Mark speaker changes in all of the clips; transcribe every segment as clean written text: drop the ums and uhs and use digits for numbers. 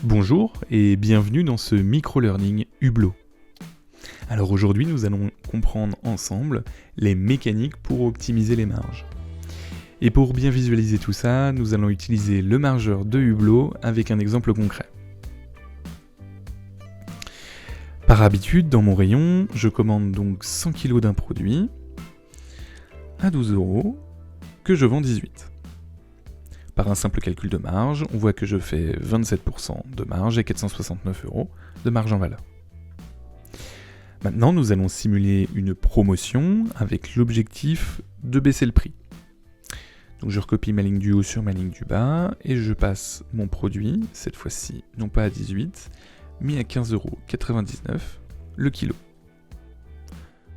Speaker 1: Bonjour et bienvenue dans ce micro-learning Hublot. Alors aujourd'hui nous allons comprendre ensemble les mécaniques pour optimiser les marges. Et pour bien visualiser tout ça, nous allons utiliser le margeur de Hublot avec un exemple concret. Par habitude, dans mon rayon, je commande donc 100 kg d'un produit à 12 € que je vends 18. Par un simple calcul de marge, on voit que je fais 27% de marge et 469 € de marge en valeur. Maintenant, nous allons simuler une promotion avec l'objectif de baisser le prix. Donc je recopie ma ligne du haut sur ma ligne du bas et je passe mon produit, cette fois-ci non pas à 18, mais à 15,99 € le kilo.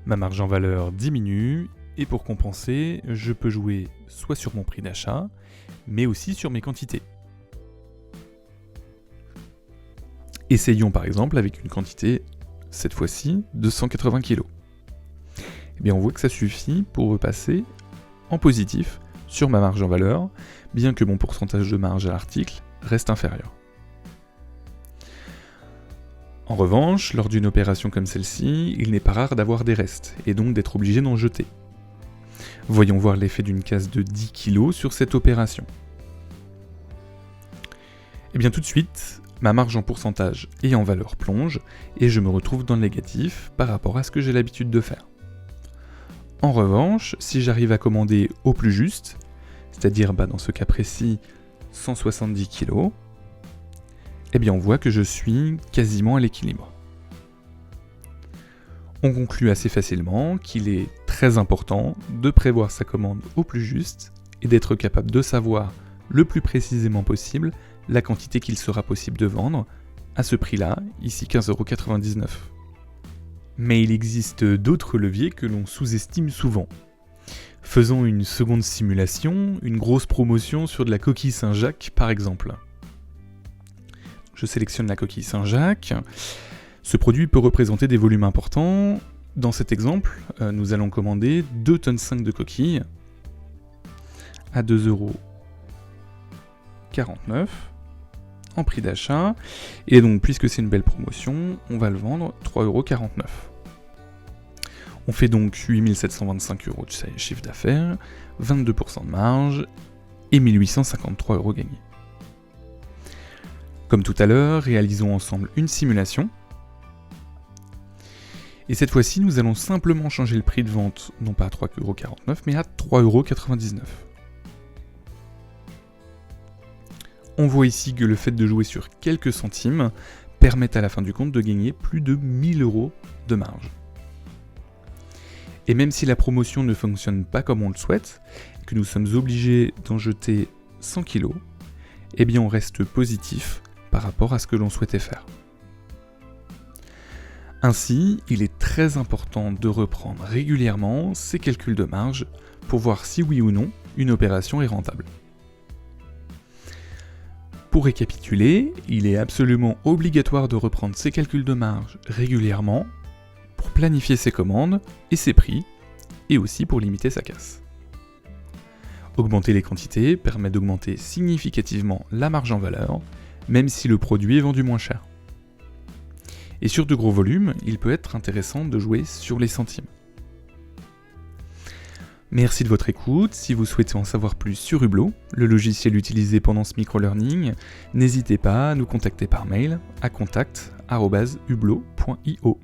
Speaker 1: Ma marge en valeur diminue et pour compenser, je peux jouer soit sur mon prix d'achat, mais aussi sur mes quantités. Essayons par exemple avec une quantité, cette fois-ci, de 180 kg. Eh bien on voit que ça suffit pour repasser en positif sur ma marge en valeur, bien que mon pourcentage de marge à l'article reste inférieur. En revanche, lors d'une opération comme celle-ci, il n'est pas rare d'avoir des restes, et donc d'être obligé d'en jeter. Voyons voir l'effet d'une casse de 10 kg sur cette opération. Et bien tout de suite, ma marge en pourcentage et en valeur plonge, et je me retrouve dans le négatif par rapport à ce que j'ai l'habitude de faire. En revanche, si j'arrive à commander au plus juste, c'est-à-dire dans ce cas précis 170 kg, eh bien on voit que je suis quasiment à l'équilibre. On conclut assez facilement qu'il est très important de prévoir sa commande au plus juste et d'être capable de savoir le plus précisément possible la quantité qu'il sera possible de vendre à ce prix-là, ici 15,99 €. Mais il existe d'autres leviers que l'on sous-estime souvent. Faisons une seconde simulation, une grosse promotion sur de la coquille Saint-Jacques par exemple. Je sélectionne la coquille Saint-Jacques. Ce produit peut représenter des volumes importants. Dans cet exemple, nous allons commander 2,5 tonnes de coquilles à 2,49 € en prix d'achat. Et donc, puisque c'est une belle promotion, on va le vendre 3,49 €. On fait donc 8 725 € de chiffre d'affaires, 22% de marge et 1 853 € gagnés. Comme tout à l'heure, réalisons ensemble une simulation. Et cette fois-ci, nous allons simplement changer le prix de vente, non pas à 3,49 € mais à 3,99 €. On voit ici que le fait de jouer sur quelques centimes permet à la fin du compte de gagner plus de 1 000 € de marge. Et même si la promotion ne fonctionne pas comme on le souhaite, et que nous sommes obligés d'en jeter 100 kg, eh bien on reste positif par rapport à ce que l'on souhaitait faire. Ainsi, il est très important de reprendre régulièrement ces calculs de marge pour voir si oui ou non une opération est rentable. Pour récapituler, il est absolument obligatoire de reprendre ces calculs de marge régulièrement pour planifier ses commandes et ses prix, et aussi pour limiter sa casse. Augmenter les quantités permet d'augmenter significativement la marge en valeur, même si le produit est vendu moins cher. Et sur de gros volumes, il peut être intéressant de jouer sur les centimes. Merci de votre écoute. Si vous souhaitez en savoir plus sur Hublot, le logiciel utilisé pendant ce micro-learning, n'hésitez pas à nous contacter par mail à contact@hublot.io.